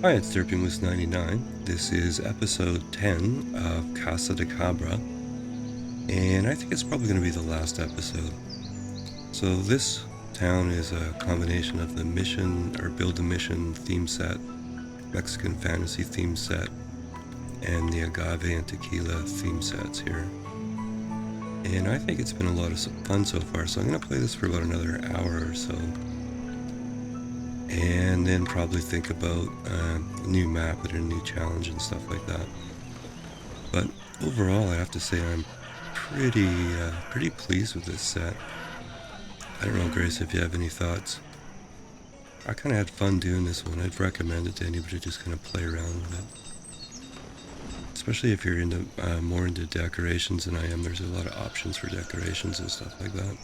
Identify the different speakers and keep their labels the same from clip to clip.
Speaker 1: Hi, it's Moose99. This is episode 10 of Casa de Cabra, and I think it's probably going to be the last episode. So this town is a combination of the mission or build a mission theme set, Mexican fantasy theme set, and the agave and tequila theme sets here. And I think it's been a lot of fun so far, so I'm going to play this for about another hour or so. And then probably think about a new map and a new challenge and stuff like that. But overall, I have to say I'm pretty pleased with this set. I don't know, Grace, if you have any thoughts. I kind of had fun doing this one. I'd recommend it to anybody to just kind of play around with it. Especially if you're into more into decorations than I am. There's a lot of options for decorations and stuff like that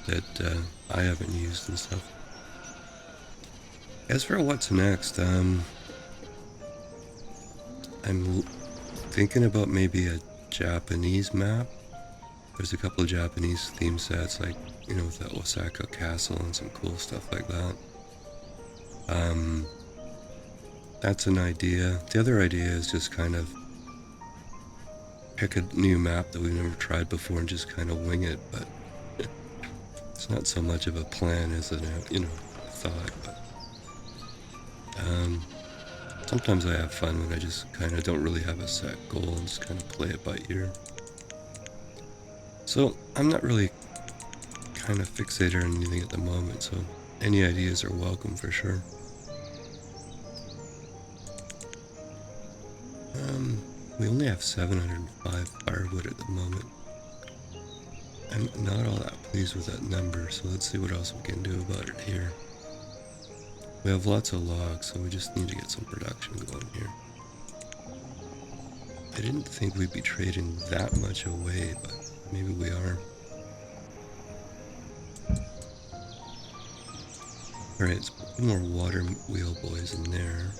Speaker 1: that I haven't used and stuff. As for what's next, I'm thinking about maybe a Japanese map. There's a couple of Japanese theme sets, like, you know, with the Osaka Castle and some cool stuff like that. That's an idea. The other idea is just kind of pick a new map that we've never tried before and just kind of wing it, but it's not so much of a plan as a, you know, thought, but sometimes I have fun when I just kind of don't really have a set goal and just kind of play it by ear. So I'm not really kind of fixated on anything at the moment, so any ideas are welcome for sure. We only have 705 firewood at the moment. I'm not all that pleased with that number, so let's see what else we can do about it here. We have lots of logs, so we just need to get some production going here. I didn't think we'd be trading that much away, but maybe we are. Alright, let's put more water wheel boys in there.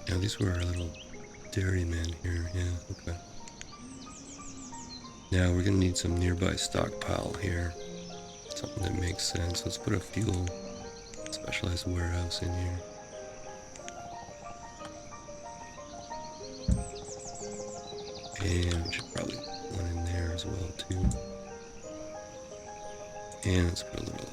Speaker 1: Now these were our little dairymen here, yeah, okay. Now we're gonna need some nearby stockpile here. Something that makes sense. Let's put a fuel specialized warehouse in here. And we should probably put one in there as well too. And let's put a little.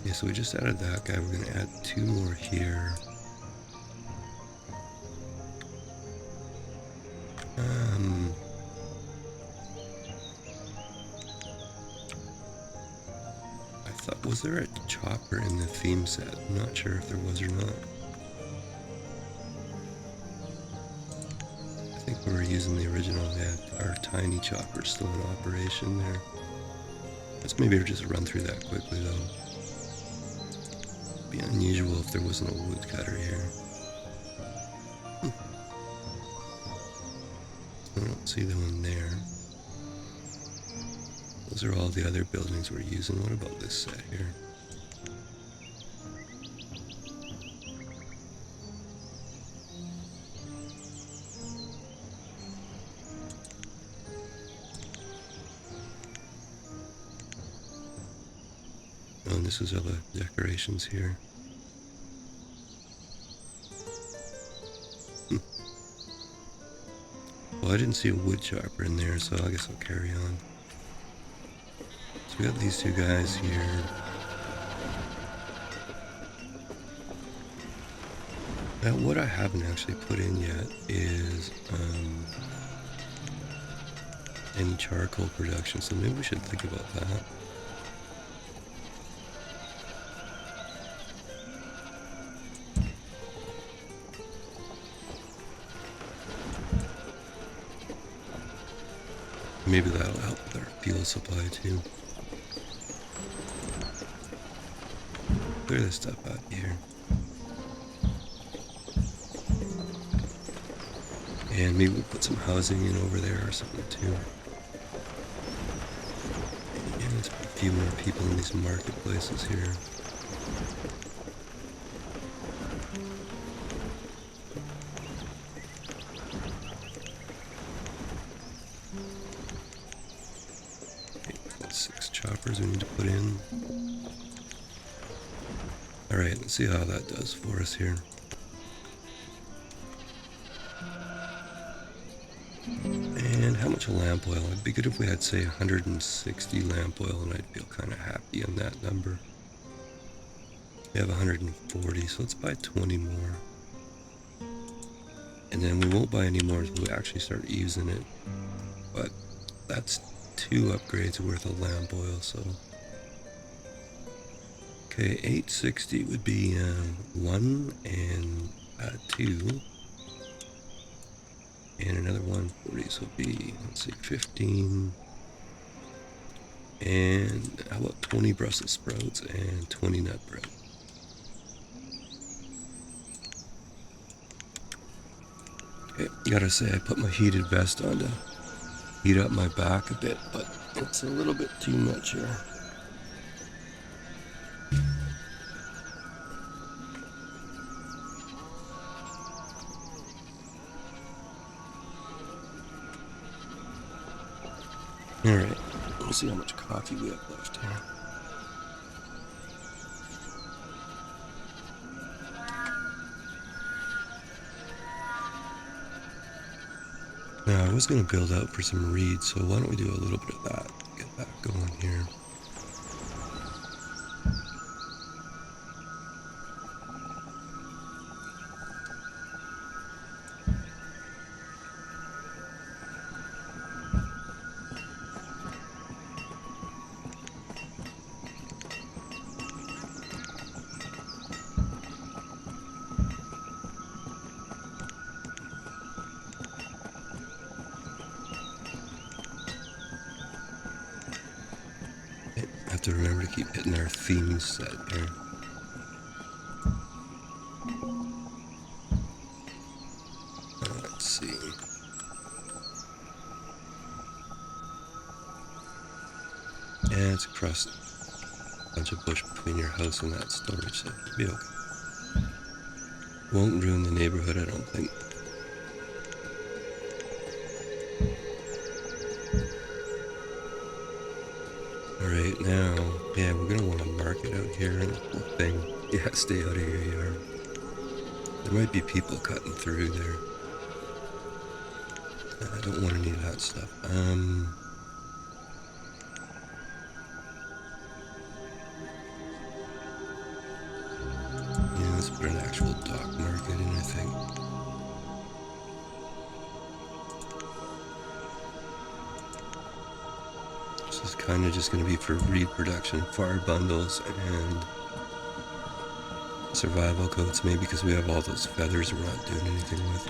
Speaker 1: Yeah, so we just added that guy. We're gonna add 2 more here. Was there a chopper in the theme set? I'm not sure if there was or not. I think we were using the original. We had our tiny chopper still in operation there. Let's maybe just run through that quickly though. It'd be unusual if there wasn't a woodcutter here. I don't see the one there. Those are all the other buildings we're using. What about this set here? Oh, and this is all the decorations here. Well, I didn't see a wood chopper in there, so I guess I'll carry on. So we got these 2 guys here. Now what I haven't actually put in yet is any charcoal production, so maybe we should think about that. Maybe that'll help with our fuel supply too. Clear this stuff out here. And maybe we'll put some housing in over there or something too. And let's put few more people in these marketplaces here. Okay, that's 6 choppers we need to put in. Alright, let's see how that does for us here. And how much lamp oil? It'd be good if we had, say, 160 lamp oil, and I'd feel kind of happy on that number. We have 140, so let's buy 20 more. And then we won't buy any more until we actually start using it. But that's 2 upgrades worth of lamp oil, so... Okay, 860 would be 1 and 2. And another 140, so it'd be, let's see, 15. And how about 20 Brussels sprouts and 20 nut bread? Okay, gotta say, I put my heated vest on to heat up my back a bit, but it's a little bit too much here. Alright, let's see how much coffee we have left here. Now, I was going to build out for some reeds, so why don't we do a little bit of that, get that going here. Have to remember to keep hitting our theme set here. Let's see. Yeah, it's across a bunch of bush between your house and that storage, so it'll be okay. Won't ruin the neighborhood, I don't think. Alright, now, yeah, we're gonna want to mark it out here and the whole thing. Yeah, stay out of your yard. There might be people cutting through there. I don't want any of that stuff. Yeah, let's put an actual dock market in, I think. This is kind of just going to be for reproduction, fire bundles, and survival coats, maybe because we have all those feathers we're not doing anything with.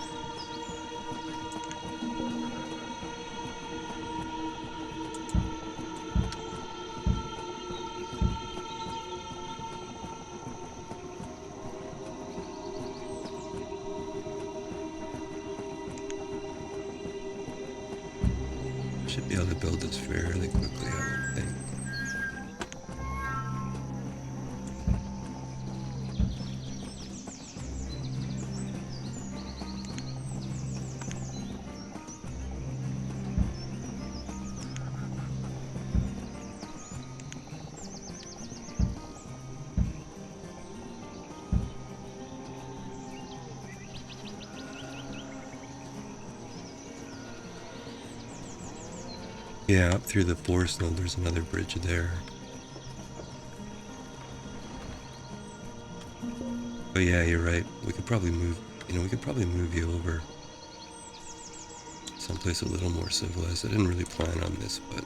Speaker 1: Should be able to build this fairly quickly, I would think. Yeah, up through the forest, though, there's another bridge there. But yeah, you're right. We could probably move, we could probably move you over someplace a little more civilized. I didn't really plan on this, but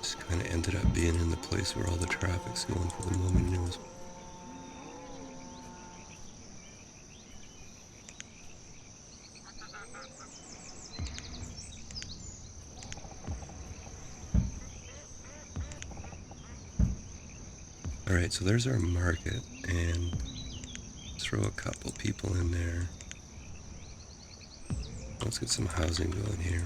Speaker 1: just kind of ended up being in the place where all the traffic's going for the moment anyways. Alright, so there's our market, and throw a couple people in there. Let's get some housing going here.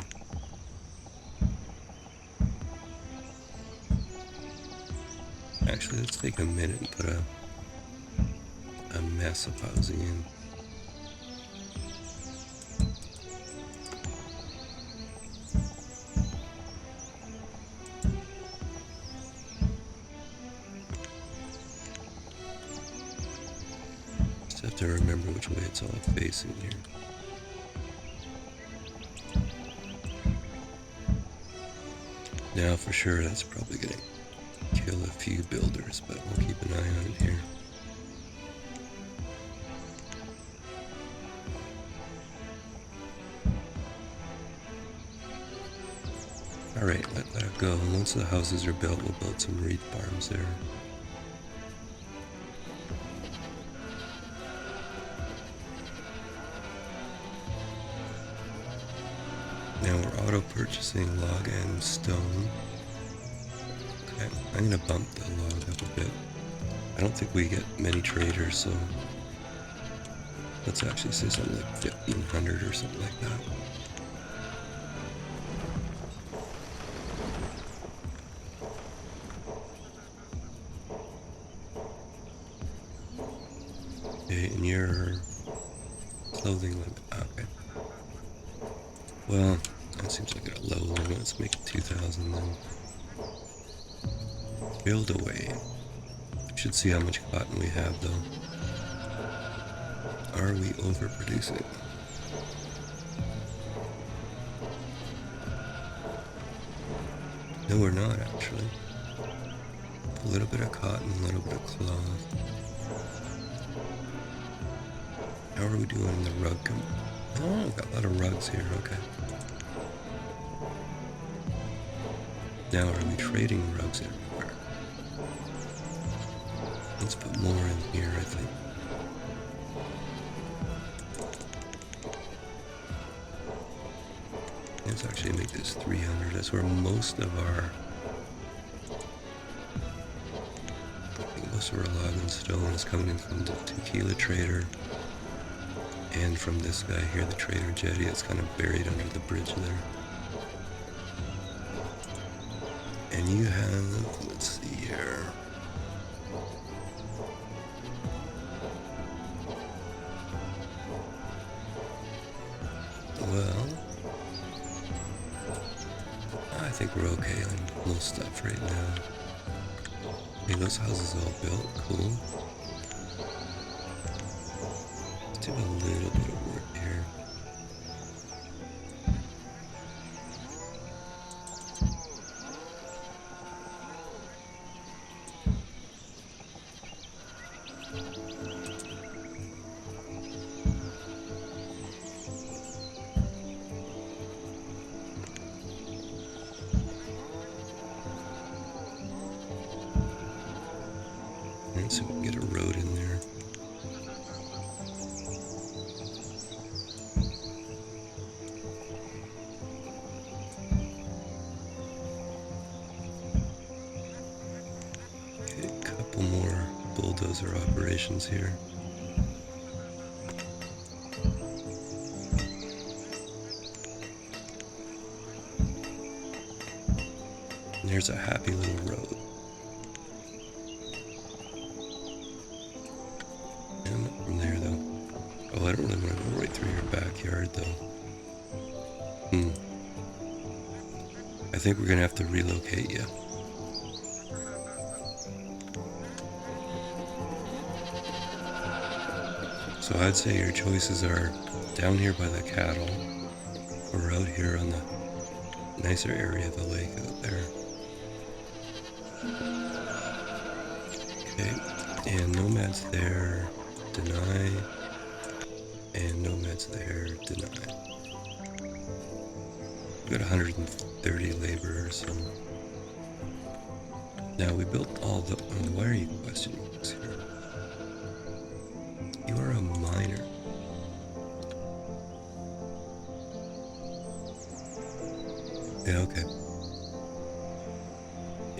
Speaker 1: Actually, let's take a minute and put a mess of housing in. Just have to remember which way it's all facing here. Now for sure that's probably gonna kill a few builders, but we'll keep an eye on it here. Alright, let that go. Once the houses are built, we'll build some reed farms there. Now we're auto-purchasing log and stone. Okay, I'm gonna bump the log up a bit. I don't think we get many traders, so let's actually say something like 1,500 or something like that. Okay, and your clothing limit. Okay. Well, that seems like a low limit. Let's make it 2,000 then. Build away. Should see how much cotton we have though. Are we overproducing? No, we're not actually. A little bit of cotton, a little bit of cloth. How are we doing in the rug? Oh, we've got a lot of rugs here, okay. Now are we trading rugs everywhere? Let's put more in here, I think. Let's actually make this 300. That's where most of our log and stone is coming in from the tequila trader and from this guy here, the trader jetty. It's kind of buried under the bridge there. And you have, let's see here. Well, I think we're okay on most stuff right now. Okay, those houses all built, cool. Let's do a little bit of work here. And so we can get a road in there. Okay, a couple more bulldozer operations here. And there's a happy little road. And not from there though. Oh, I don't really want to go right through your backyard though. I think we're gonna have to relocate you. So I'd say your choices are down here by the cattle, or out here on the nicer area of the lake out there. Okay, and nomads there, deny, and nomads there, deny. We've got 130 laborers, so now we built all the, why are you questioning this here? You are a miner. Yeah, okay.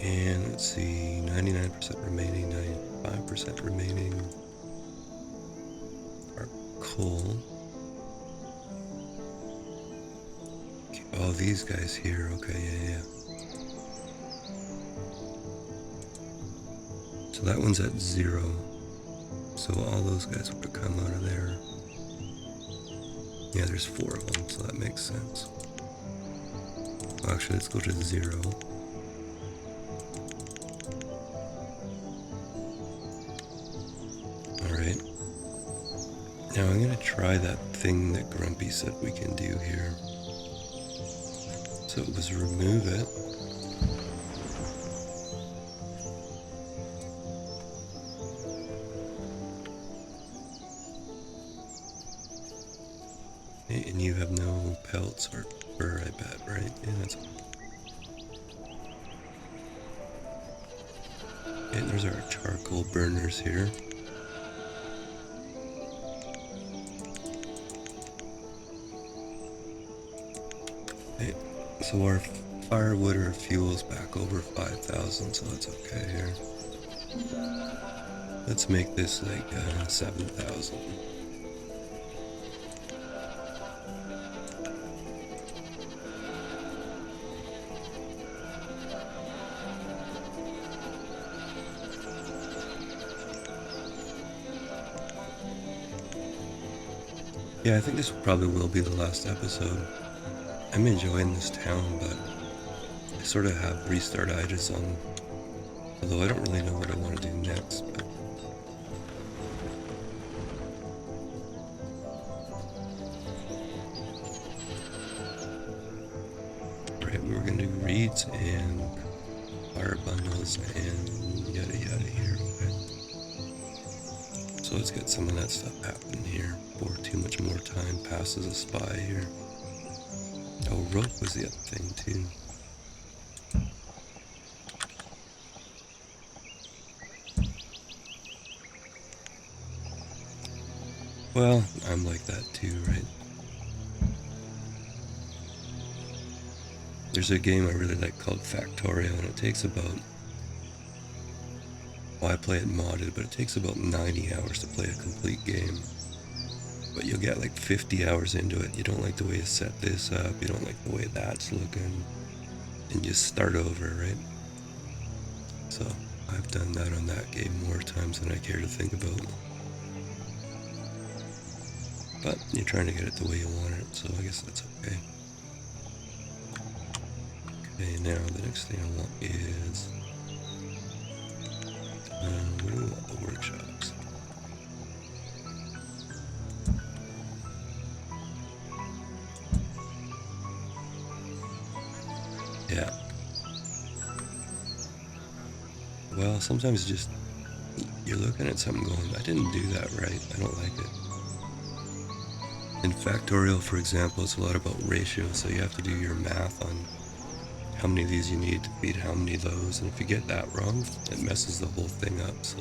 Speaker 1: And let's see, 99% remaining, 95% remaining. Our coal. Okay, oh, these guys here, okay, yeah. So that one's at 0. So all those guys would have come out of there. Yeah, there's 4 of them, so that makes sense. Well, actually, let's go to 0. Alright. Now I'm going to try that thing that Grumpy said we can do here. So it was remove it. Okay, and you have no pelts or fur, I bet, right? Yeah, that's... Okay, and there's our charcoal burners here. Okay, so our firewood or fuel's back over 5,000, so that's okay here. Let's make this like 7,000. Yeah, I think this probably will be the last episode. I'm enjoying this town, but I sort of have restart-itis on, although I don't really know what I want to do next. But right, we were going to do reeds and fire bundles and yada yada here, okay? So let's get some of that stuff happening here before too much more time passes us by here. Oh, rope was the other thing too. Well, I'm like that too, right? There's a game I really like called Factorio, and it takes about, well, I play it modded, but it takes about 90 hours to play a complete game. But you'll get like 50 hours into it. You don't like the way you set this up, you don't like the way that's looking, and just start over, right? So I've done that on that game more times than I care to think about. But you're trying to get it the way you want it, so I guess that's okay. Okay, now the next thing I want is... what do we want? The workshops. Yeah. Well, sometimes you're looking at something going, I didn't do that right, I don't like it. In Factorial, for example, it's a lot about ratio, so you have to do your math on how many of these you need to feed how many of those, and if you get that wrong, it messes the whole thing up, so...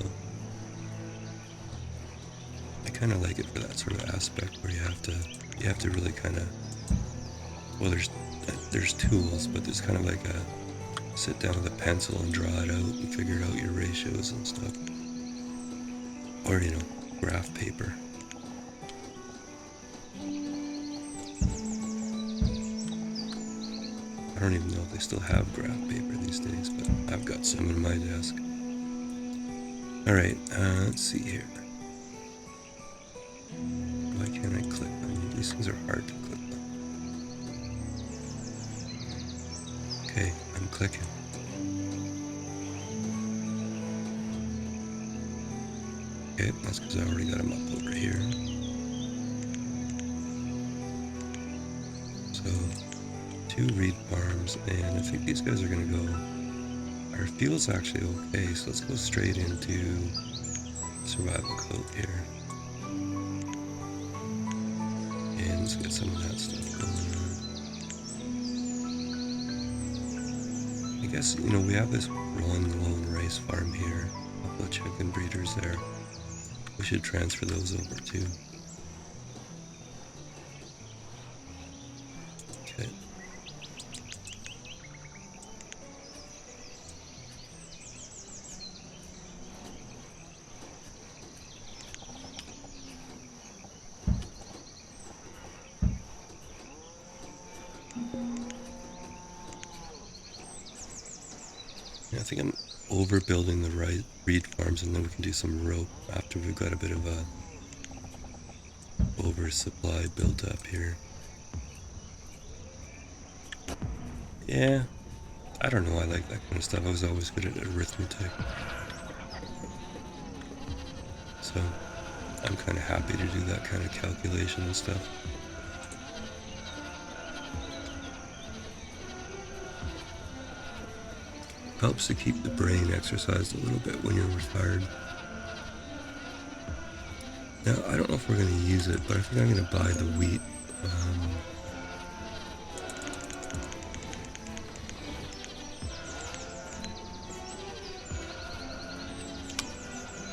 Speaker 1: I kind of like it for that sort of aspect where you have to really kind of, well, there's tools, but there's kind of like a sit down with a pencil and draw it out and figure out your ratios and stuff, or you know, graph paper. I don't even know if they still have graph paper these days, but I've got some in my desk. Alright, let's see here. Why can't I click on these? Things are hard to click on. Okay, I'm clicking. Okay, that's because I already got them up over here. So, 2 reed farms, and I think these guys are going to go... Our fuel's actually okay, so let's go straight into survival code here. And let's get some of that stuff going on. I guess, you know, we have this one lone race farm here, a couple of chicken breeders there. We should transfer those over too. Okay. Yeah, I think overbuilding the right reed farms, and then we can do some rope after we've got a bit of a oversupply built up here. Yeah, I don't know, I like that kind of stuff. I was always good at arithmetic. So I'm kind of happy to do that kind of calculation and stuff. Helps to keep the brain exercised a little bit when you're retired. Now, I don't know if we're going to use it, but I think I'm going to buy the wheat.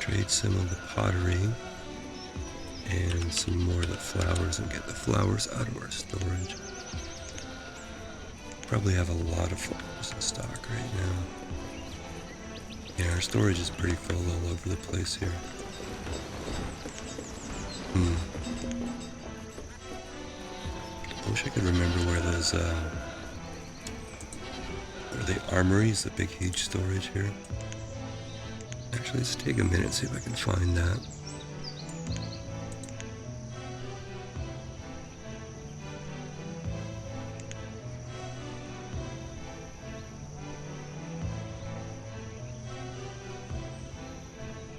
Speaker 1: Trade some of the pottery and some more of the flowers and get the flowers out of our storage. Probably have a lot of flowers in stock right now. Yeah, our storage is pretty full all over the place here. I wish I could remember where those, are they armories, the big huge storage here? Actually, let's take a minute, see if I can find that.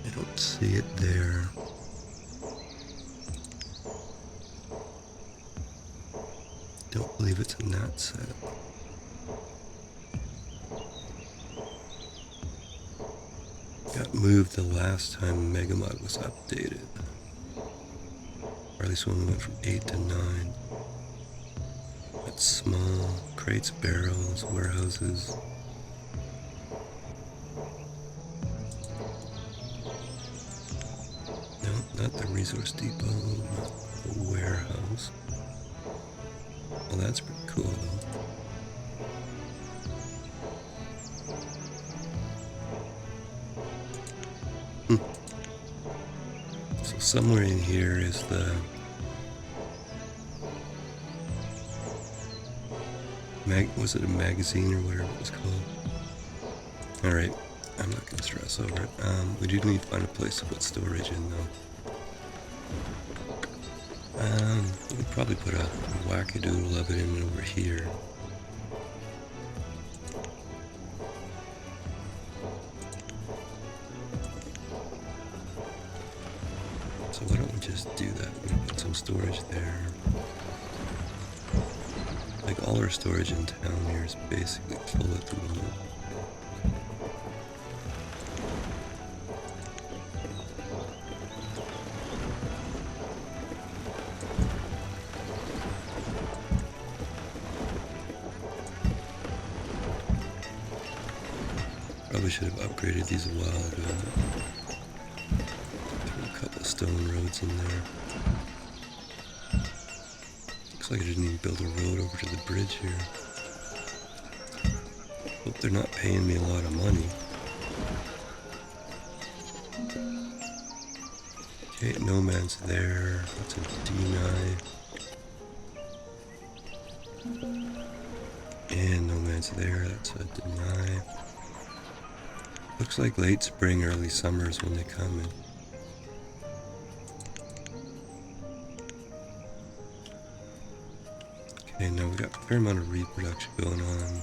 Speaker 1: I don't see it there. Don't believe it's in that set. Got moved the last time Megamod was updated. Or at least when we went from 8 to 9. It's small. Crates, barrels, warehouses. No, not the resource depot, not the warehouse. Well, that's pretty cool though. So somewhere in here is the was it a magazine or whatever it was called? Alright, I'm not gonna stress over it. We do need to find a place to put storage in though. We could probably put a wackadoodle of it in over here. So why don't we just do that? We're gonna put some storage there. Like all our storage in town here is basically full at the moment. Probably should have upgraded these a while ago. Threw a couple stone roads in there. Looks like I didn't even build a road over to the bridge here. Hope they're not paying me a lot of money. Okay, Nomad's there. That's a deny. And Nomad's there. That's a deny. Looks like late spring, early summer is when they come in. Okay, now we've got a fair amount of reproduction going on.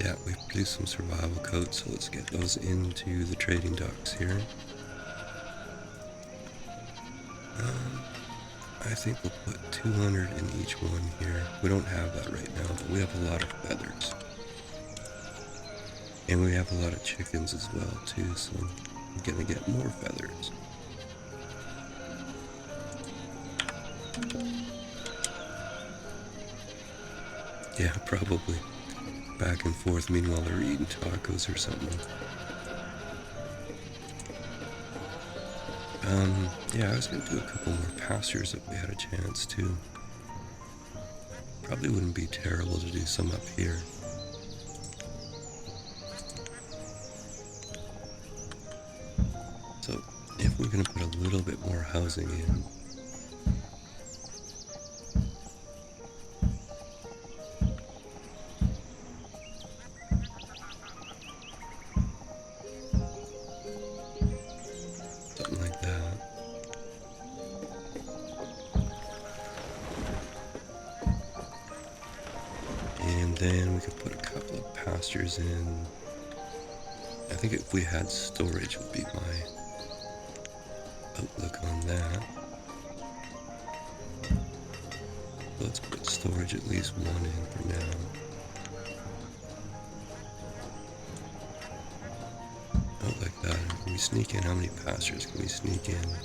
Speaker 1: Yeah, we've produced some survival coats, so let's get those into the trading docks here. I think we'll put 200 in each one here. We don't have that right now, but we have a lot of feathers. And we have a lot of chickens as well too, so we're gonna get more feathers. Yeah, probably. Back and forth, meanwhile they're eating tacos or something. Yeah, I was gonna do a couple more pastures if we had a chance to. Probably wouldn't be terrible to do some up here. So, if we're gonna put a little bit more housing in, And then we could put a couple of pastures in. I think if we had storage would be my outlook on that. Let's put storage at least one in for now. Out like that. Can we sneak in? How many pastures can we sneak in?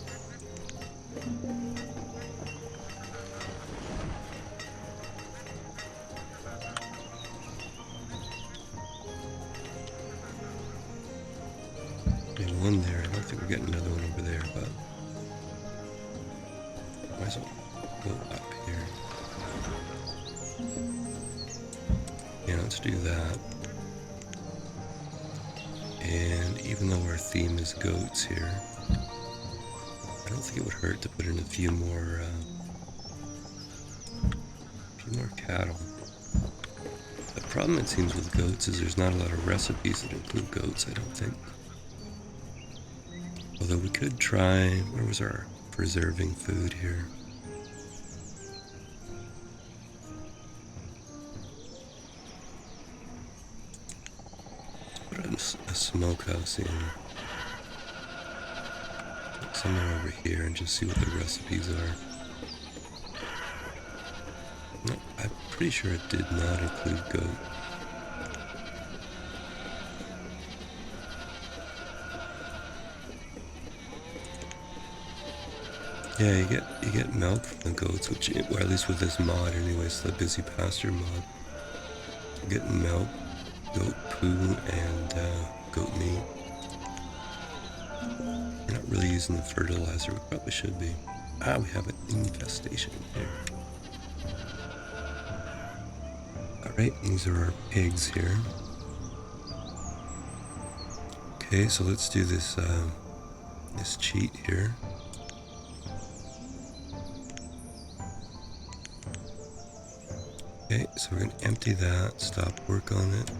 Speaker 1: There's one there. I don't think we're getting another one over there, but might as well go up here. Yeah, let's do that. And even though our theme is goats here, I don't think it would hurt to put in a few more cattle. The problem it seems with goats is there's not a lot of recipes that include goats, I don't think. Although we could try, where was our preserving food here? Put a smokehouse in somewhere over here and just see what the recipes are. No, I'm pretty sure it did not include goat. Yeah, you get milk from the goats, which, or at least with this mod anyways, the busy pasture mod. You're getting milk, goat poo, and goat meat. We're not really using the fertilizer, we probably should be. Ah, we have an infestation here. Alright, these are our pigs here. Okay, so let's do this this cheat here. Okay, so we're going to empty that, stop work on it.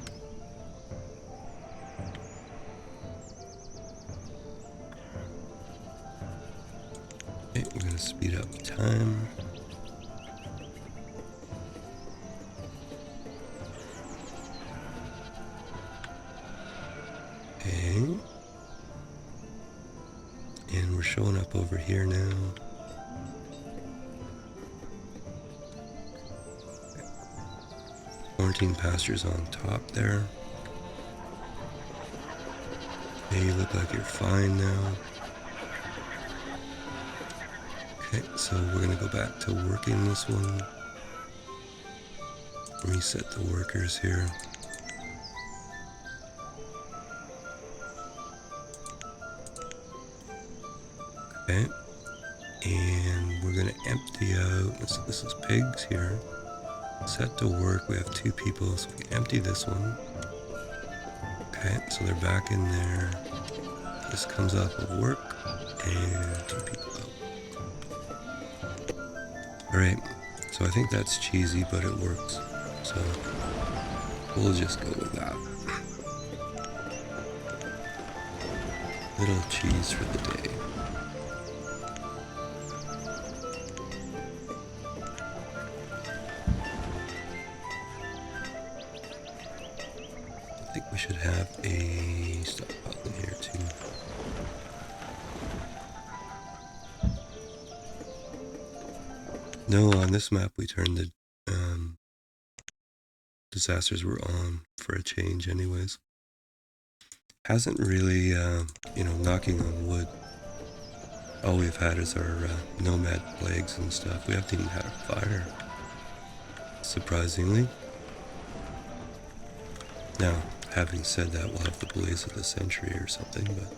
Speaker 1: Okay, we're going to speed up time. Okay. And we're showing up over here now. Quarantine pastures on top there. Okay, you look like you're fine now. Okay, so we're gonna go back to working this one. Reset the workers here. Okay, and we're gonna empty out, this is pigs here. Set to work, we have 2 people, so we can empty this one. Okay, so they're back in there. This comes off of work, and 2 people out. Alright, so I think that's cheesy, but it works. So, we'll just go with that. Little cheese for the day. I think we should have a stockpile in here too. No, on this map we turned the disasters were on for a change anyways. Hasn't really, knocking on wood. All we've had is our nomad plagues and stuff. We haven't even had a fire, surprisingly. Now, having said that, we'll have the blaze of the century or something, but...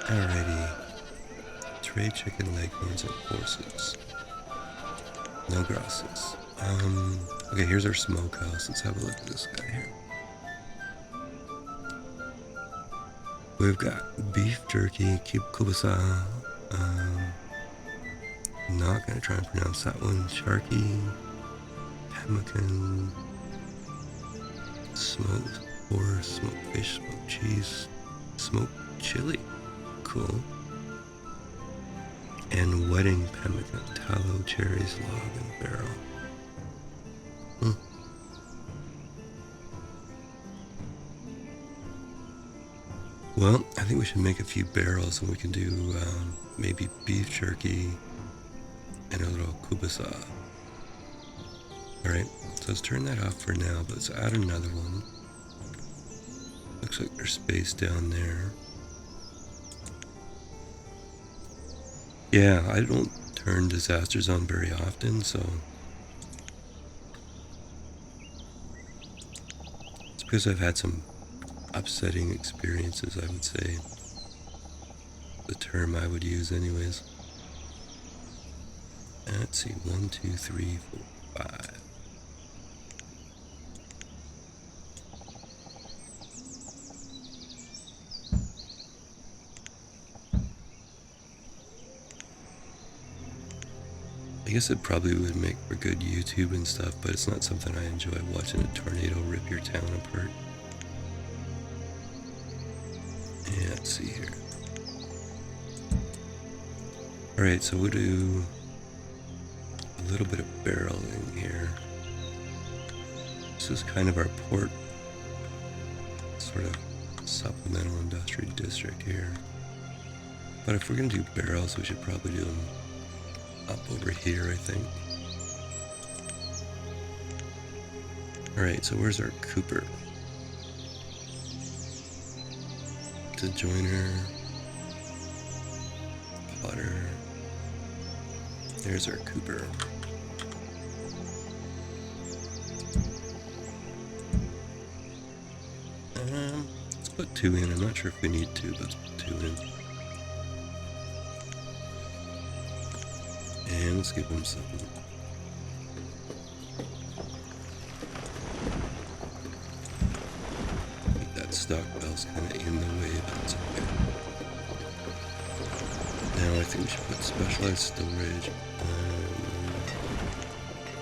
Speaker 1: Alrighty. Trade chicken, leghorns, and horses. No grasses. Okay, here's our smokehouse. Let's have a look at this guy here. We've got beef jerky, kubasa. I'm not gonna try and pronounce that one. Sharky, pemmican, smoked horse, smoked fish, smoked cheese, smoked chili. Cool. And wedding pemmican, tallow, cherries, log, and barrel. Well, I think we should make a few barrels and we can do maybe beef jerky and a little kubasa. Alright, so let's turn that off for now, but let's add another one. Looks like there's space down there. Yeah, I don't turn disasters on very often, so it's because I've had some upsetting experiences, I would say. The term I would use anyways. And let's see, 1, 2, 3, 4, 5. I guess it probably would make for good YouTube and stuff, but it's not something I enjoy, watching a tornado rip your town apart. Yeah, let's see here. Alright, so we'll do a little bit of barreling here. This is kind of our port, sort of supplemental industrial district here. But if we're going to do barrels, we should probably do them up over here, I think. Alright, so where's our Cooper? The joiner, potter. There's our Cooper. Let's put 2 in. I'm not sure if we need 2, but let's put 2 in. And let's give him something. I think that stock bell's kind of in the way, but it's okay. Now I think we should put specialized storage.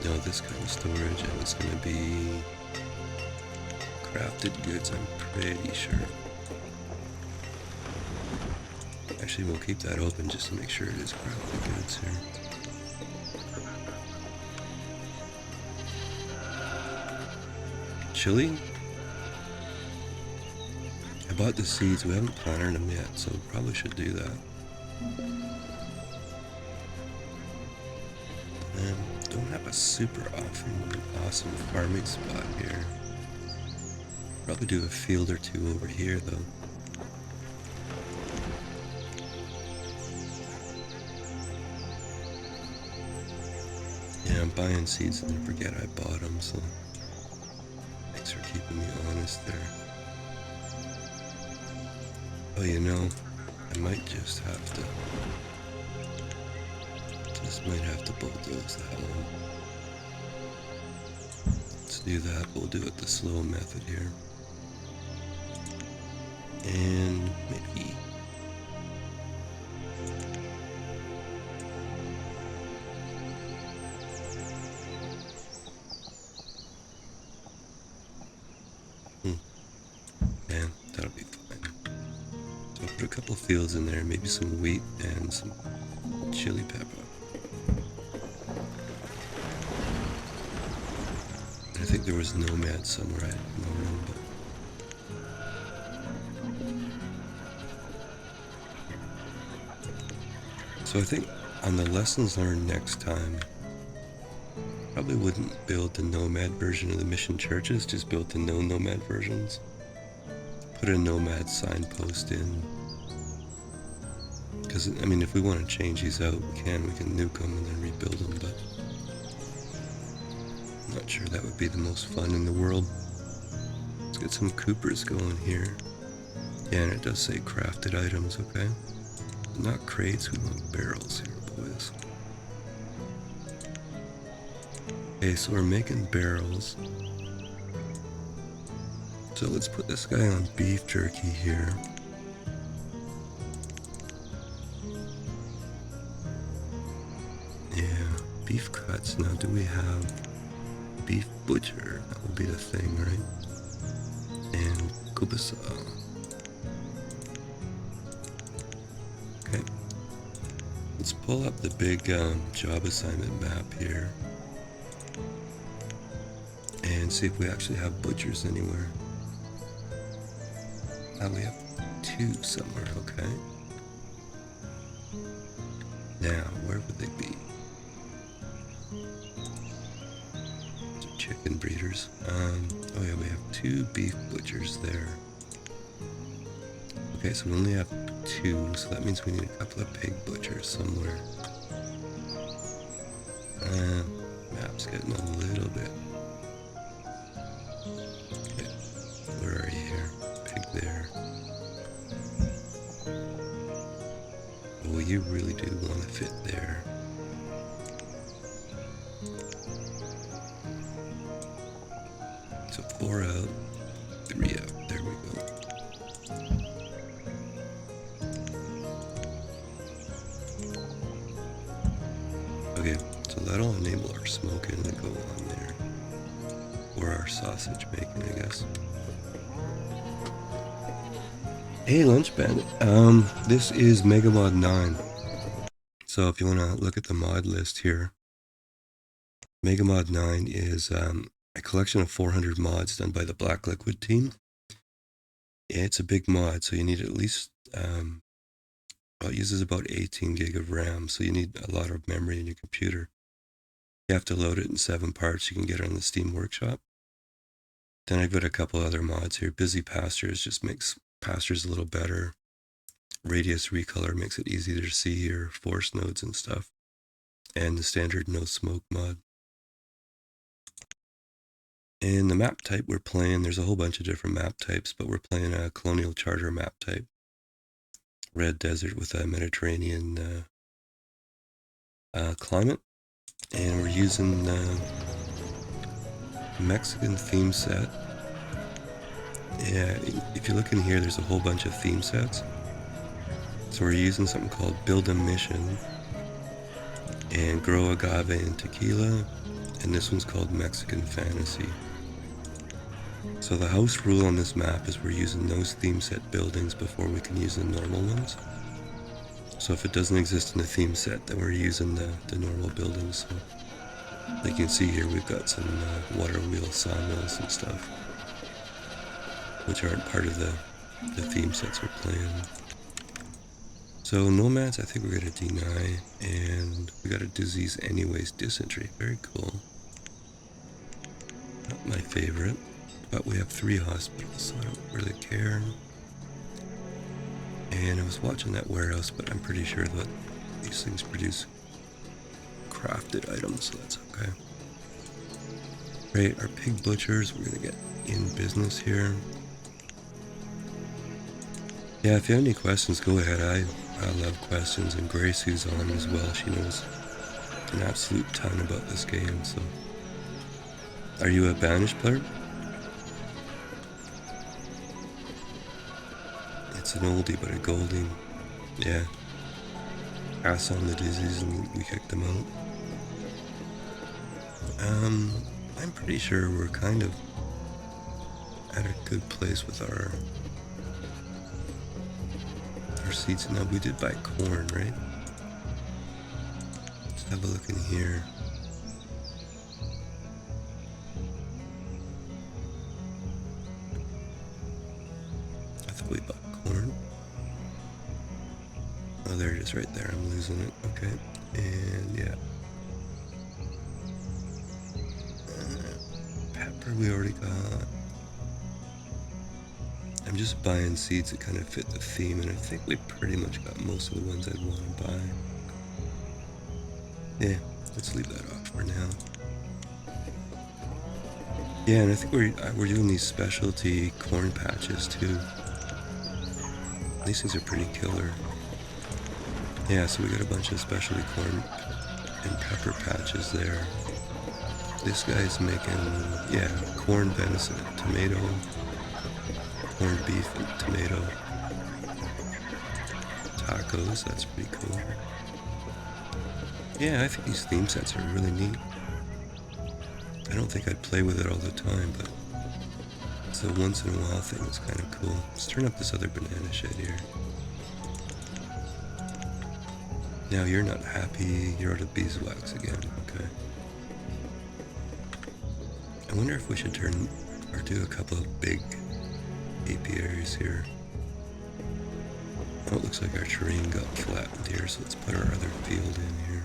Speaker 1: No, this kind of storage, and it's going to be crafted goods, I'm pretty sure. Actually, we'll keep that open just to make sure it is crafted goods here. Chili? I bought the seeds, we haven't planted them yet, so we probably should do that. Don't have a super awesome farming spot here. Probably do a field or 2 over here though. Yeah, I'm buying seeds and I forget I bought them, so thanks for keeping me honest there. Oh, you know, I might just have to... might have to bulldoze that one. Let's do that. We'll do it the slow method here. And maybe... Man, that'll be fine. So I'll put a couple fields in there, maybe some wheat and some chili pepper. I think there was Nomad somewhere, I don't know, but... So I think on the lessons learned next time, probably wouldn't build the Nomad version of the mission churches, just build the no Nomad versions. Put a Nomad signpost in. Because, I mean, if we want to change these out, we can nuke them and then rebuild them, but... Not sure that would be the most fun in the world. Let's get some Coopers going here. Yeah, and it does say crafted items, okay? Not crates, we want barrels here, boys. Okay, so we're making barrels. So let's put this guy on beef jerky here. Yeah, beef cuts. Now, do we have... beef butcher, that will be the thing, right? And kubasa. Okay. let's pull up the big job assignment map here and see if we actually have butchers anywhere. We have 2 somewhere, okay. Now, where would they be? Chicken breeders. Oh yeah, we have 2 beef butchers there. Okay, so we only have 2, so that means we need a couple of pig butchers somewhere. Map's getting a little bit. Okay, where are you here? Pig there. Oh, you really do want to fit there. So 4 out, 3 out. There we go. Okay, so that'll enable our smoking to go on there. Or our sausage making, I guess. Hey, Lunch Bandit. This is MM9. So if you want to look at the mod list here, MM9 is a collection of 400 mods done by the Black Liquid team. Yeah, it's a big mod, so you need at least, well, it uses about 18 gig of RAM, so you need a lot of memory in your computer. You have to load it in 7 parts. You can get it on the Steam Workshop. Then I've got a couple other mods here. Busy Pastures just makes pastures a little better. Radius Recolor makes it easier to see your forest nodes and stuff. And the standard no smoke mod. And the map type we're playing, there's a whole bunch of different map types, but we're playing a Colonial Charter map type. Red Desert with a Mediterranean climate. And we're using Mexican theme set. Yeah, if you look in here, there's a whole bunch of theme sets. So we're using something called Build a Mission and Grow Agave and Tequila, and this one's called Mexican Fantasy. So the house rule on this map is we're using those theme set buildings before we can use the normal ones. So if it doesn't exist in the theme set, then we're using the normal buildings. So like you can see here, we've got some water wheel sawmills and stuff, which aren't part of the theme sets we're playing. So nomads, I think we're going to deny, and we got a disease anyways, dysentery. Very cool. Not my favorite, but we have 3 hospitals, so I don't really care. And I was watching that warehouse, but I'm pretty sure that these things produce crafted items, so that's okay. Right, our pig butchers, we're going to get in business here. Yeah, if you have any questions, go ahead. I love questions, and Grace, who's on as well, she knows an absolute ton about this game, so. Are you a Banished player? It's an oldie, but a goldie. Yeah. Pass on the disease and we kicked them out. I'm pretty sure we're kind of at a good place with our seeds. Now, we did buy corn, right? Let's have a look in here. I thought we bought corn. Oh, there it is right there. I'm losing it. Okay. And yeah. Pepper we already got. I'm just buying seeds that kind of fit the theme, and I think we pretty much got most of the ones I'd want to buy. Yeah, let's leave that off for now. Yeah, and I think we're doing these specialty corn patches too. These things are pretty killer. Yeah, so we got a bunch of specialty corn and pepper patches there. This guy's making, yeah, corn venison, tomato, corned beef and tomato tacos. That's pretty cool. Yeah, I think these theme sets are really neat. I don't think I'd play with it all the time, but it's a once in a while thing. It's kind of cool. Let's turn up this other banana shed here. Now you're not happy, you're out of beeswax again, okay. I wonder if we should turn, or do a couple of big apiaries here. Oh, it looks like our terrain got flattened here, so let's put our other field in here.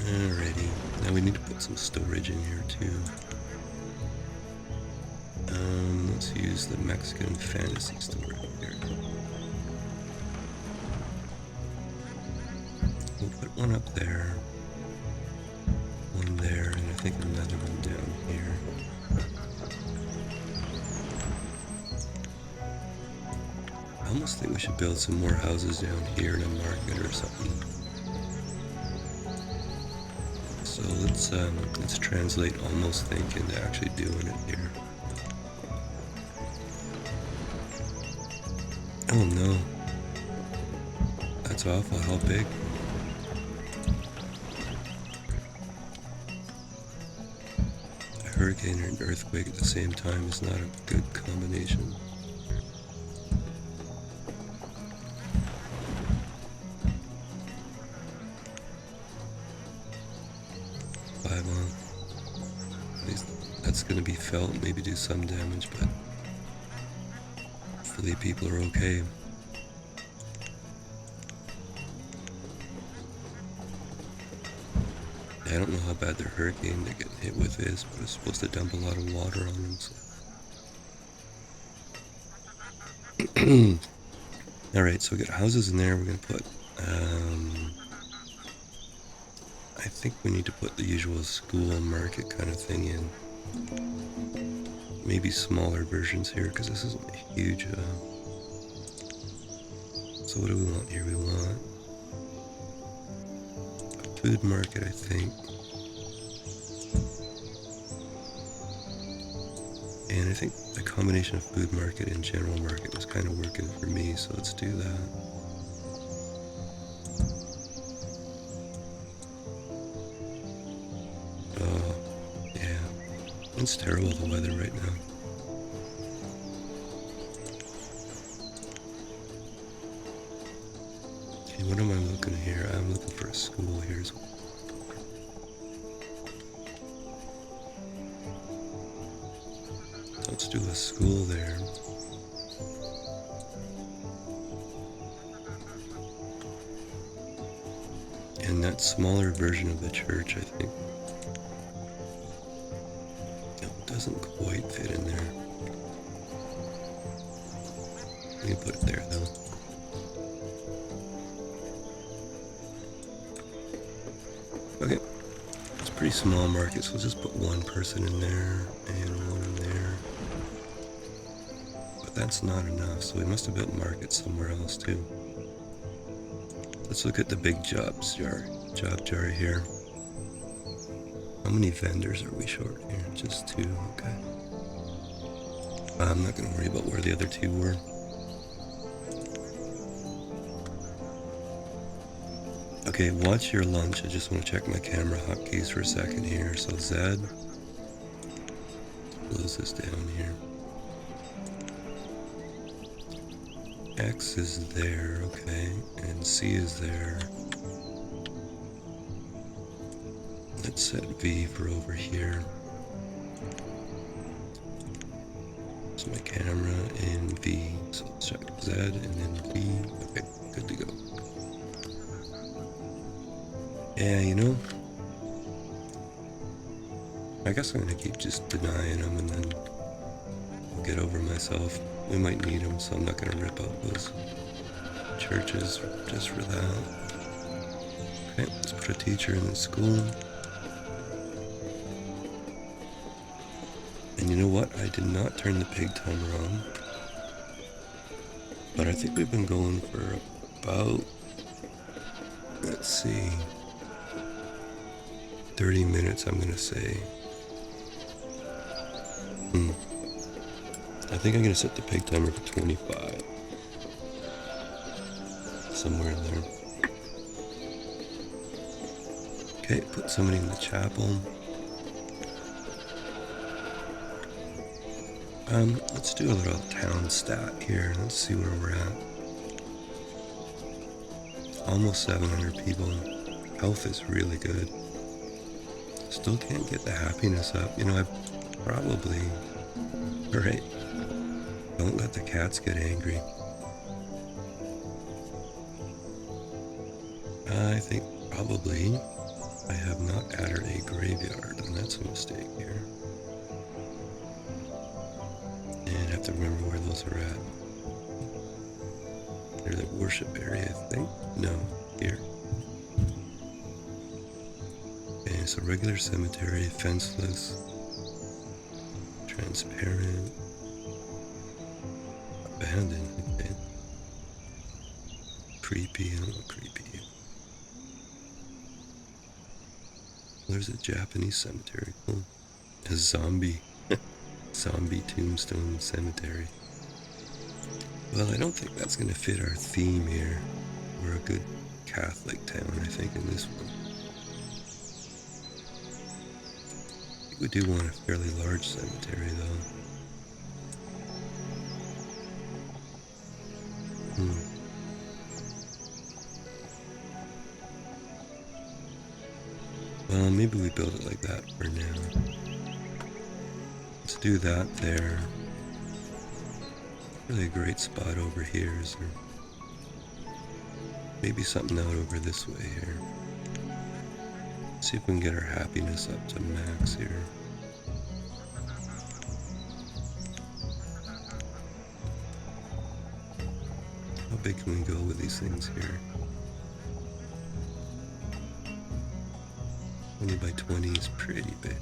Speaker 1: Alrighty, now we need to put some storage in here too. Let's use the Mexican fantasy storage here. We'll put one up there, one there, and I think another one down here. I almost think we should build some more houses down here in a market or something. So let's translate almost think into actually doing it here. Oh no. That's awful. How big? A hurricane and an earthquake at the same time is not a good combination. That's going to be felt, maybe do some damage, but hopefully people are okay. I don't know how bad their hurricane they get hit with is, but it's supposed to dump a lot of water on them. So. Alright, so we got houses in there. We're going to put, I think we need to put the usual school market kind of thing in. Maybe smaller versions here, because this isn't a huge, so what do we want here? We want a food market, I think. And I think the combination of food market and general market was kind of working for me, so let's do that. Oh, yeah. It's terrible, the weather right now. Okay, what am I looking here? I'm looking for a school here as well. Let's do a school there. And that smaller version of the church, I think, it doesn't quite fit in there. We can put it there though. Okay, it's a pretty small market, so we'll just put one person in there and one in there. But that's not enough, so we must have built markets somewhere else too. Let's look at the big job jar here. How many vendors are we short here? Just 2, okay. I'm not going to worry about where the other 2 were. Okay, watch your lunch. I just want to check my camera hotkeys for a second here. So Z, close this down here. X is there, okay, and C is there. Let's set V for over here. So my camera and V. So let's check Z and then V. Okay, good to go. Yeah, you know, I guess I'm gonna keep just denying them and then I'll get over myself. We might need them, so I'm not gonna rip out those churches just for that. Okay, let's put a teacher in the school. And you know what? I did not turn the pig timer on. But I think we've been going for about, let's see, 30 minutes, I'm gonna say. I think I'm gonna set the pig timer for 25. Somewhere in there. Okay, put somebody in the chapel. Let's do a little town stat here. Let's see where we're at. Almost 700 people. Health is really good. Still can't get the happiness up. You know, I probably... Alright. Don't let the cats get angry. I think probably I have not added a graveyard, and that's a mistake here. And I have to remember where those are at. They're the worship area, I think. No, here. Okay, so regular cemetery, fenceless, transparent, abandoned, okay. Creepy, I don't know, creepy. There's a Japanese cemetery, cool. A zombie tombstone cemetery. Well, I don't think that's gonna fit our theme here. We're a good Catholic town, I think, in this one. I think we do want a fairly large cemetery, though. Well, maybe we build it like that for now. Let's do that there. Really a great spot over here, is there? Maybe something out over this way here. See if we can get our happiness up to max here. How big can we go with these things here? 20 by 20 is pretty big.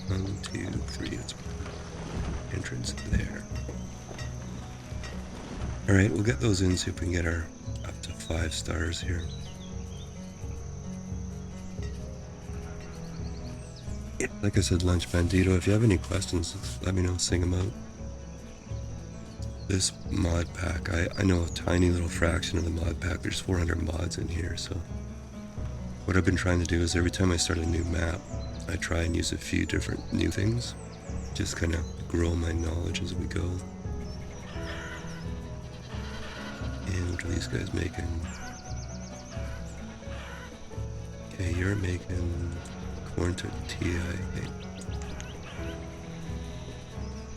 Speaker 1: 1, 2, 3, that's entrance there. Alright, we'll get those in, see if we can get our up to 5 stars here. Like I said, Lunch Bandito, if you have any questions, let me know, sing them out. This mod pack, I know a tiny little fraction of the mod pack. There's 400 mods in here, so what I've been trying to do is every time I start a new map, I try and use a few different new things. Just kind of grow my knowledge as we go. And what are these guys making? Okay, you're making corn tortilla. Okay.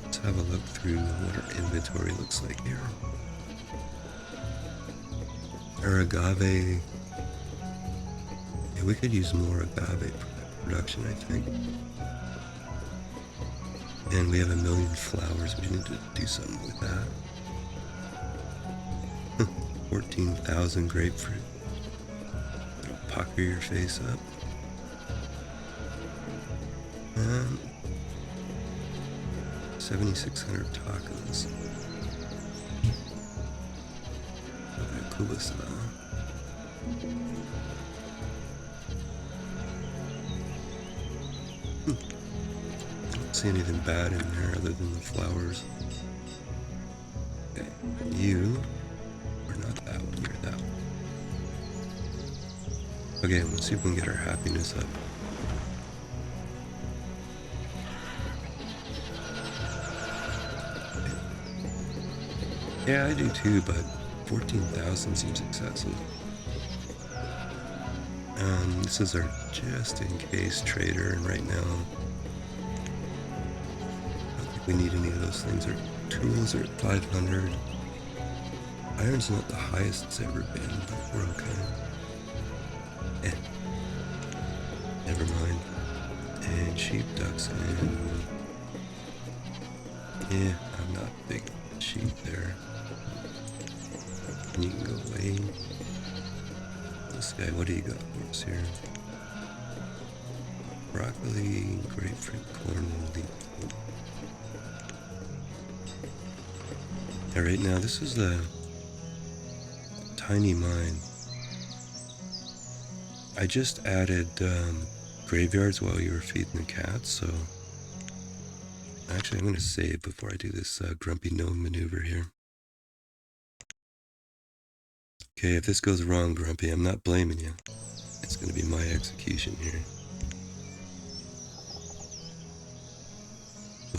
Speaker 1: Let's have a look through what our inventory looks like here. Our agave. Yeah, we could use more agave production, I think. And we have 1 million flowers. We need to do something with that. 14,000 grapefruit. It'll pucker your face up. 7,600 tacos. Kubasa. Don't see anything bad in there other than the flowers. Okay, you are not that one, you're that one. Okay, let's see if we can get our happiness up. Yeah, I do too, but 14,000 seems excessive. This is our just in case trader, and right now, I don't think we need any of those things. Our tools are at 500. Iron's not the highest it's ever been, but we're okay. Never mind. And sheep, ducks, and yeah, I'm not big sheep there. And you can go away. This guy, what do you got for us here? Broccoli, grapefruit, corn, and leek. Alright, now this is the tiny mine. I just added graveyards while you were feeding the cats, so actually I'm going to save before I do this grumpy gnome maneuver here. Okay, if this goes wrong, Grumpy, I'm not blaming you. It's going to be my execution here.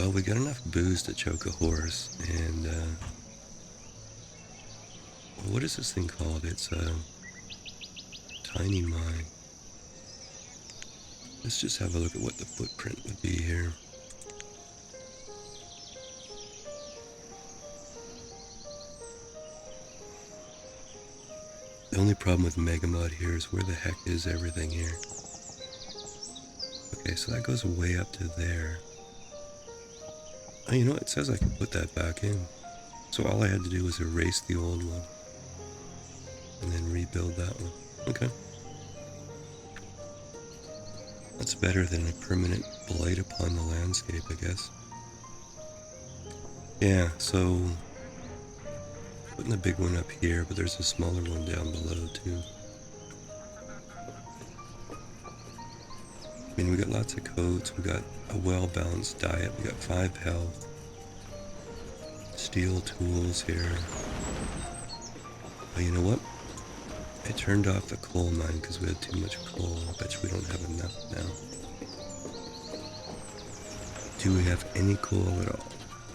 Speaker 1: Well, we got enough booze to choke a horse, and what is this thing called? It's a tiny mine. Let's just have a look at what the footprint would be here. The only problem with Mega Mud here is where the heck is everything here? Okay, so that goes way up to there. Oh, you know what? It says I can put that back in. So all I had to do was erase the old one and then rebuild that one. Okay. That's better than a permanent blight upon the landscape, I guess. Yeah, so putting the big one up here, but there's a smaller one down below too. I mean, we got lots of coats, we got a well-balanced diet, we got 5 health, steel tools here. But you know what? I turned off the coal mine because we had too much coal. I bet you we don't have enough now. Do we have any coal at all?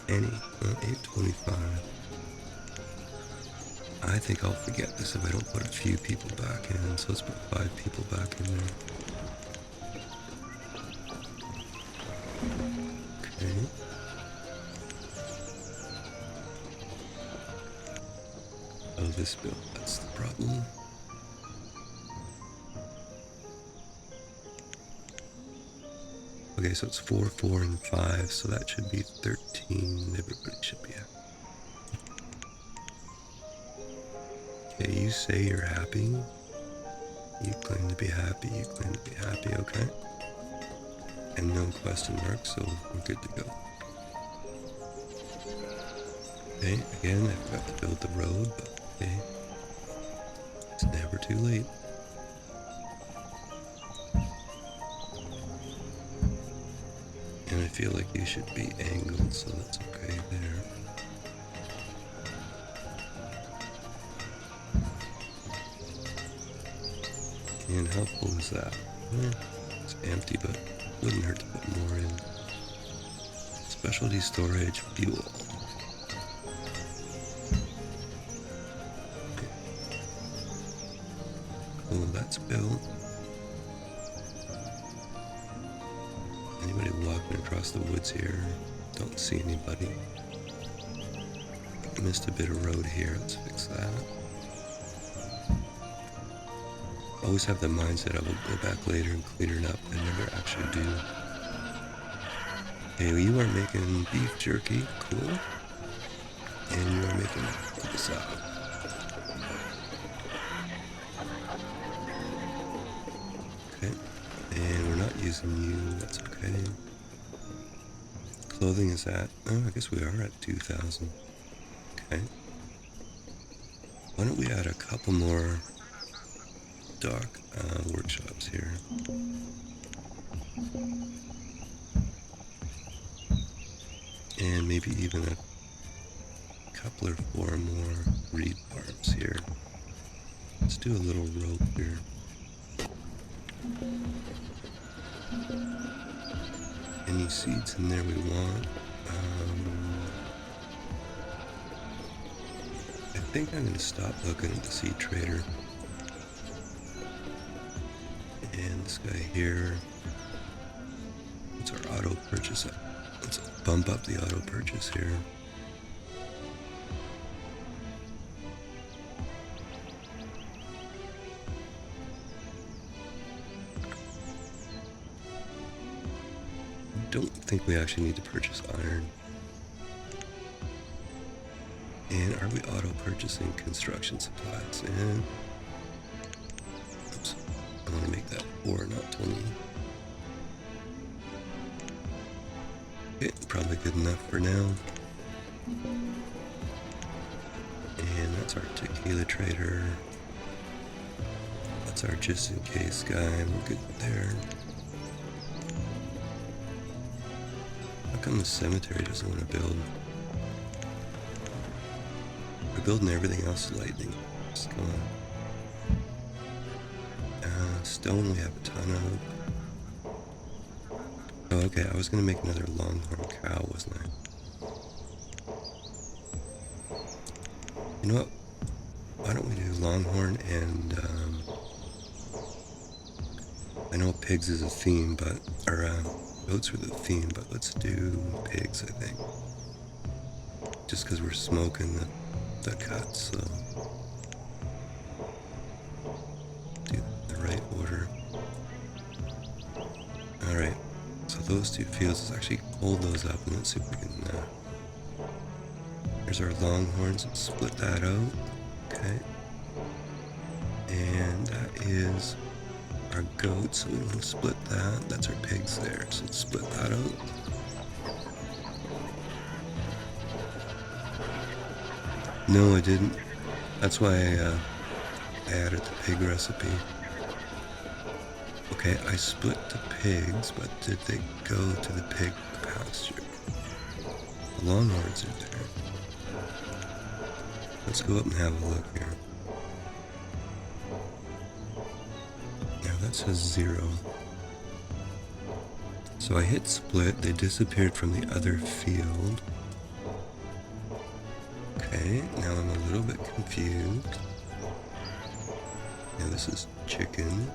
Speaker 1: Any? 825. I think I'll forget this if I don't put a few people back in. So let's put 5 people back in there. Okay. Oh, this bill. That's the problem. Okay, so it's 4, 4, and 5, so that should be 13. Everybody should be happy. Okay, you say you're happy. You claim to be happy. You claim to be happy, okay? And no question mark, so we're good to go. Okay, again, I forgot to build the road, but okay. It's never too late. And I feel like you should be angled, so that's okay there. And how full is that? Well, it's empty, but wouldn't hurt to put more in. Specialty storage, fuel. Okay. Cool, that's built. Anybody walking across the woods here? Don't see anybody. Missed a bit of road here. Let's fix that. Always have the mindset I will go back later and clean it up. I never actually do. Hey, you are making beef jerky. Cool. And you are making Casa. Okay. And we're not using you. That's okay. Clothing is at, oh, I guess we are at 2,000. Okay. Why don't we add a couple more dock workshops here? And maybe even a couple or 4 more reed farms here. Let's do a little rope here. Any seeds in there we want? I think I'm going to stop looking at the seed trader. And this guy here. What's our auto purchase? Let's bump up the auto purchase here. I don't think we actually need to purchase iron. And are we auto purchasing construction supplies? And oops, I want to make that 4, not 20. Okay, probably good enough for now. And that's our tequila trader. That's our just in case guy. We're good there. How come the cemetery doesn't want to build? We're building everything else lightning. Just go on. Stone we have a ton of. Oh, okay, I was gonna make another longhorn cow, wasn't I? You know what? Why don't we do longhorn and, I know pigs is a theme, but, or, goats are the theme, but let's do pigs, I think. Just because we're smoking the cuts, so do the right order. Alright, so those two fields, let's actually hold those up and let's see if we can, here's our longhorns, let's split that out, okay. And that is our goats, so we want to split that. That's our pigs there, so let's split that out. No, I didn't. That's why I added the pig recipe. Okay, I split the pigs, but did they go to the pig pasture? The longhorns are there. Let's go up and have a look here. Now that says 0. So I hit split, they disappeared from the other field. Okay, now I'm a little bit confused. Now this is chicken.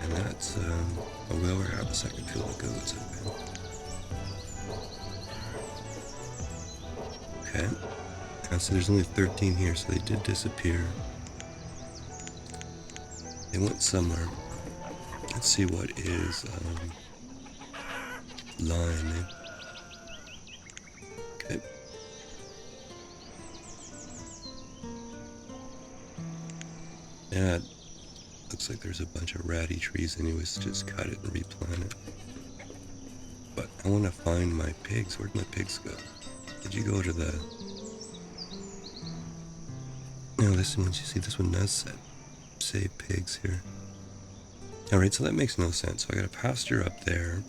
Speaker 1: And that's, oh, we already have a second field of goats, okay. Okay. Now, so there's only 13 here, so they did disappear. They went somewhere. Let's see what is, line. Okay. Yeah, looks like there's a bunch of ratty trees anyways, just cut it and replant it. But I want to find my pigs. Where'd my pigs go? Did you go to the... No, this one, you see, this one does say pigs here. Alright, so that makes no sense. So I got a pasture up there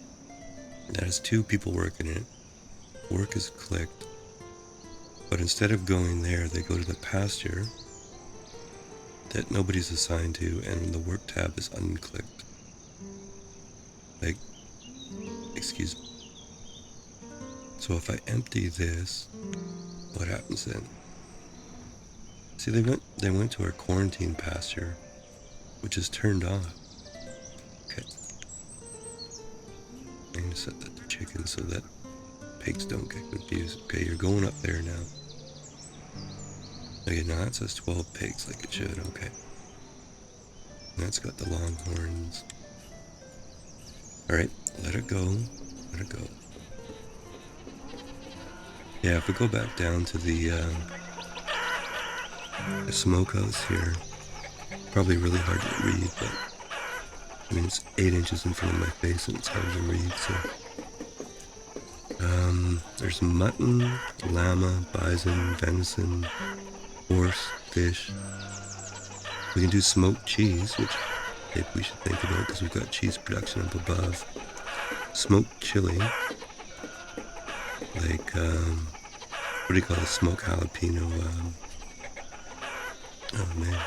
Speaker 1: that has 2 people working in it. Work is clicked. But instead of going there, they go to the pasture that nobody's assigned to, and the work tab is unclicked. Like, excuse me. So if I empty this, what happens then? See, they went to our quarantine pasture, which is turned off. Okay. I'm gonna set that to chicken so that pigs don't get confused. Okay, you're going up there now. Okay, now that says 12 pigs like it should, okay. And that's got the longhorns. Alright, let it go. Let it go. Yeah, if we go back down to the smokehouse here, probably really hard to read, but I mean, it's 8 inches in front of my face and it's hard to read, so. There's mutton, llama, bison, venison, horse, fish. We can do smoked cheese, which maybe we should think about because we've got cheese production up above. Smoked chili, like, what do you call it, smoked jalapeno, oh man.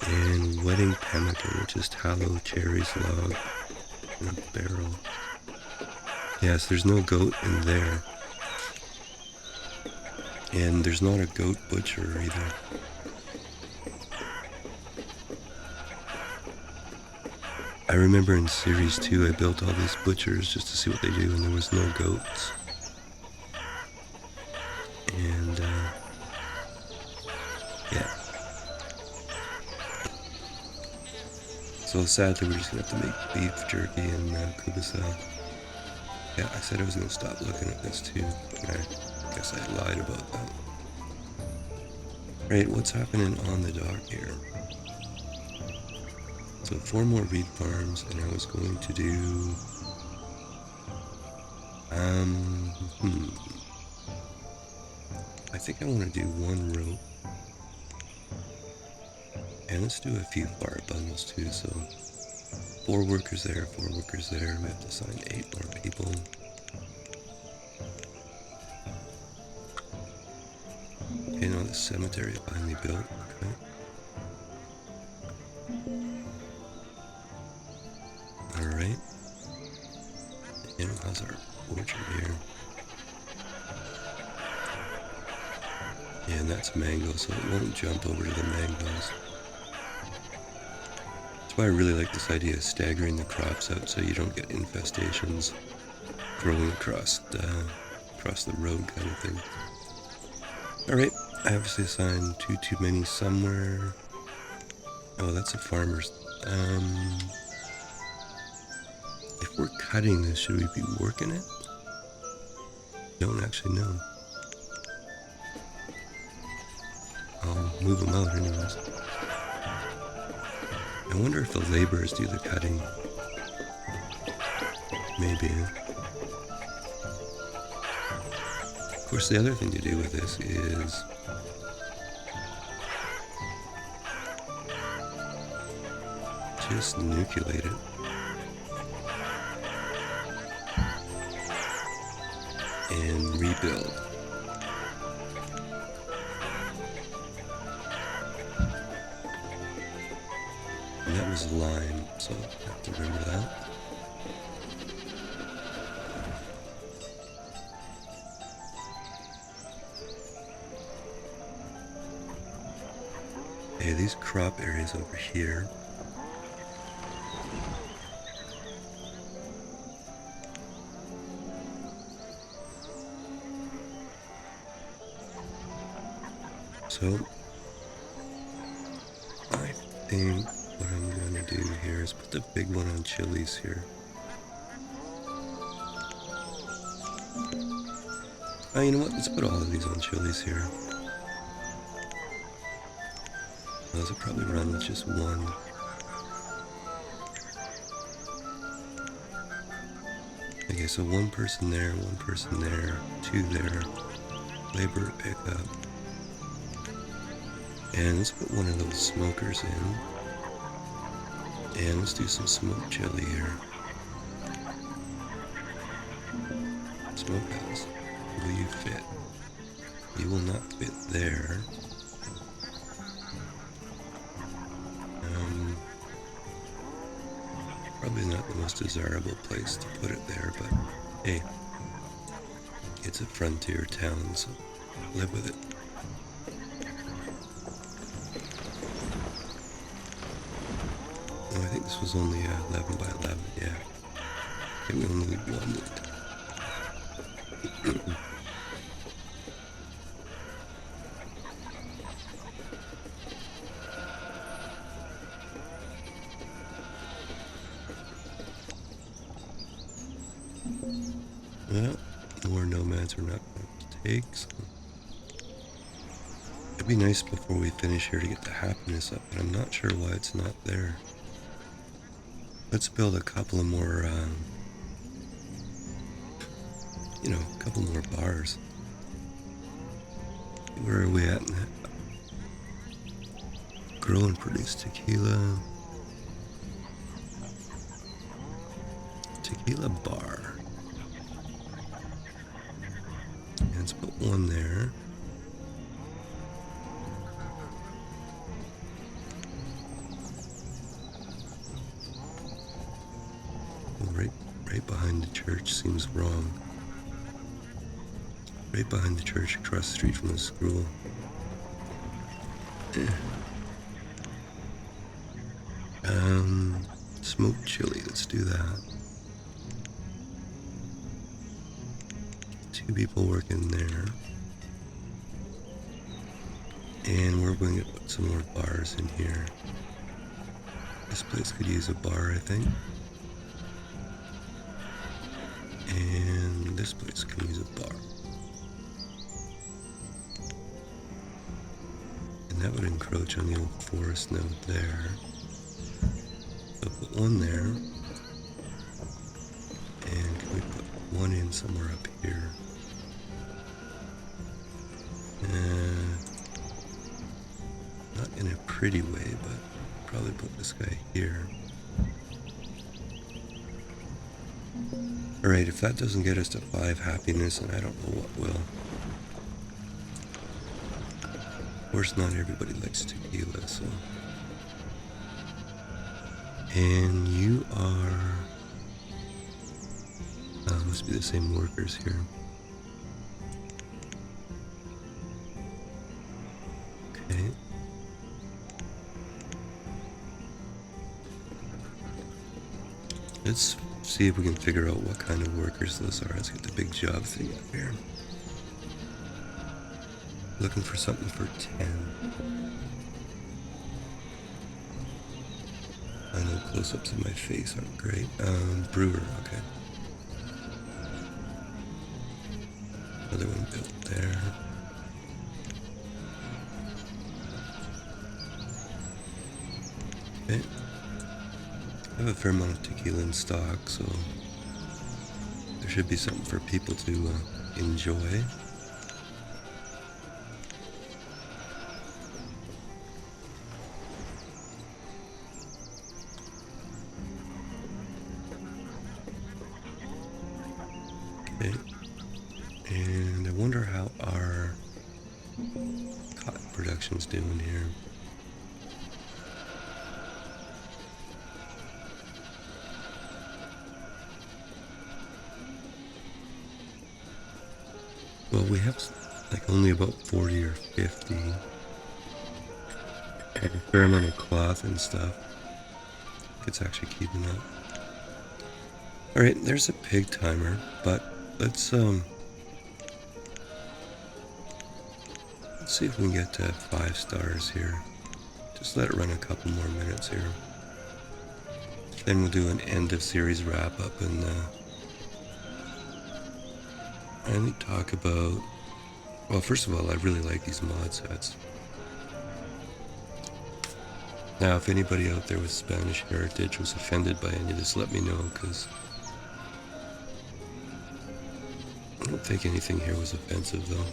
Speaker 1: And wedding pemmican, which is tallow, cherries, log, in a barrel. Yes, there's no goat in there. And there's not a goat butcher either. I remember in Series 2 I built all these butchers just to see what they do, and there was no goats. And, yeah. So sadly we're just gonna have to make beef jerky and kubasa. Yeah, I said I was gonna stop looking at this too. I guess I lied about that. Right, what's happening on the dock here? So 4 more reed farms, and I was going to do... I think I want to do 1 rope. And let's do a few bar bundles too, so 4 workers there, 4 workers there. We have to assign 8 more people. Okay, now the cemetery is finally built. Okay. Alright. And how's our orchard here? Yeah, and that's mango, so it won't jump over to the mangoes. That's why I really like this idea of staggering the crops out so you don't get infestations growing across the road kind of thing. Alright, I obviously assigned two too many somewhere. Oh, that's a farmer's. If we're cutting this, should we be working it? Don't actually know. I'll move them out anyways. I wonder if the laborers do the cutting. Maybe. Of course, the other thing to do with this is just nucleate it. And rebuild. And that was lime, so I have to remember that. Okay, these crop areas over here. So, I think what I'm going to do here is put the big one on chilies here. Oh, you know what? Let's put all of these on chilies here. Those will probably run with just one. Okay, so one person there, two there. Labor pickup. And let's put one of those smokers in. And let's do some smoked chili here. Smokehouse. Will you fit? You will not fit there. Probably not the most desirable place to put it there, but hey, it's a frontier town, so live with it. Oh, I think this was only 11 by 11, yeah. Okay, we only need one wood. Well, more nomads we're not going to take, so it'd be nice before we finish here to get the happiness up, but I'm not sure why it's not there. Let's build a couple of more, a couple more bars. Where are we at now? Grow and produce tequila. Tequila bar. And let's put one there. Right behind the church seems wrong. Right behind the church, across the street from the school. Smoked chili, let's do that. 2 people working there. And we're going to put some more bars in here. This place could use a bar, I think. And this place can use a bar. And that would encroach on the old forest node there. So put one there. And can we put one in somewhere up here? Not in a pretty way, but probably put this guy here. Alright, if that doesn't get us to 5 happiness, then I don't know what will. Of course, not everybody likes tequila, so. And you are Must be the same workers here. Okay. Let's see if we can figure out what kind of workers those are. Let's get the big job thing up here. Looking for something for 10. I know close-ups of my face aren't great. Brewer, okay. Another one built there. Okay. I have a fair amount of tequila in stock, so there should be something for people to enjoy. Okay. And I wonder how our cotton production's doing here. Well, we have like only about 40 or 50. And a fair amount of cloth and stuff. It's actually keeping up. Alright, there's a pig timer, but let's see if we can get to 5 stars here. Just let it run a couple more minutes here. Then we'll do an end of series wrap up and I think talk about, well, first of all, I really like these mod sets. Now, if anybody out there with Spanish heritage was offended by any of this, let me know, because I don't think anything here was offensive, though.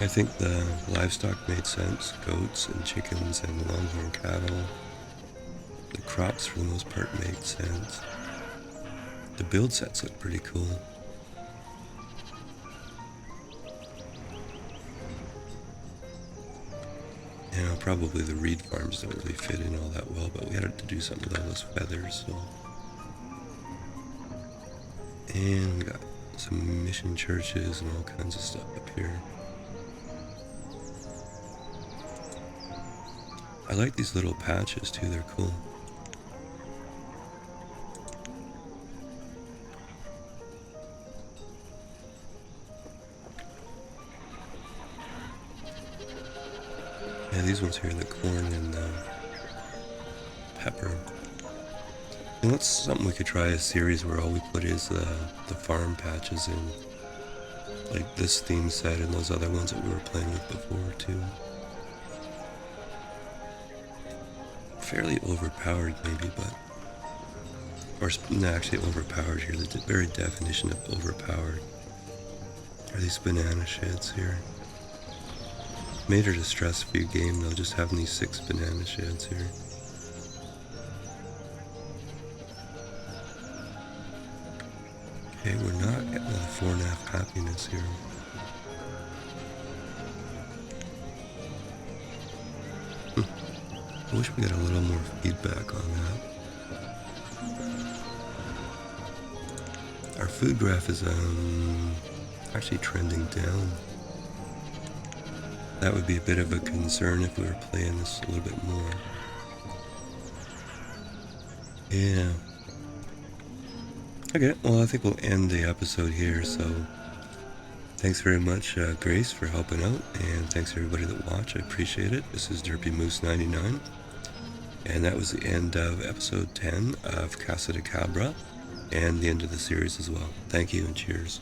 Speaker 1: I think the livestock made sense, goats and chickens and longhorn cattle. The crops, for the most part, made sense. The build sets look pretty cool. Yeah, probably the reed farms don't really fit in all that well, but we had to do something with all those feathers, so. And we got some mission churches and all kinds of stuff up here. I like these little patches too, they're cool. Yeah, these ones here, the corn and pepper. And that's something we could try, a series where all we put is the farm patches in. Like this theme set and those other ones that we were playing with before too. Fairly overpowered maybe, but... Or, no, actually overpowered here. The very definition of overpowered are these banana sheds here. Made it a stress-free game though, just having these 6 banana sheds here. Okay, we're not getting a 4.5 happiness here. I wish we got a little more feedback on that. Our food graph is actually trending down. That would be a bit of a concern if we were playing this a little bit more. Yeah. Okay, well, I think we'll end the episode here, so thanks very much, Grace, for helping out, and thanks everybody that watched. I appreciate it. This is Derpy Moose 99, and that was the end of episode 10 of Casa de Cabra, and the end of the series as well. Thank you, and cheers.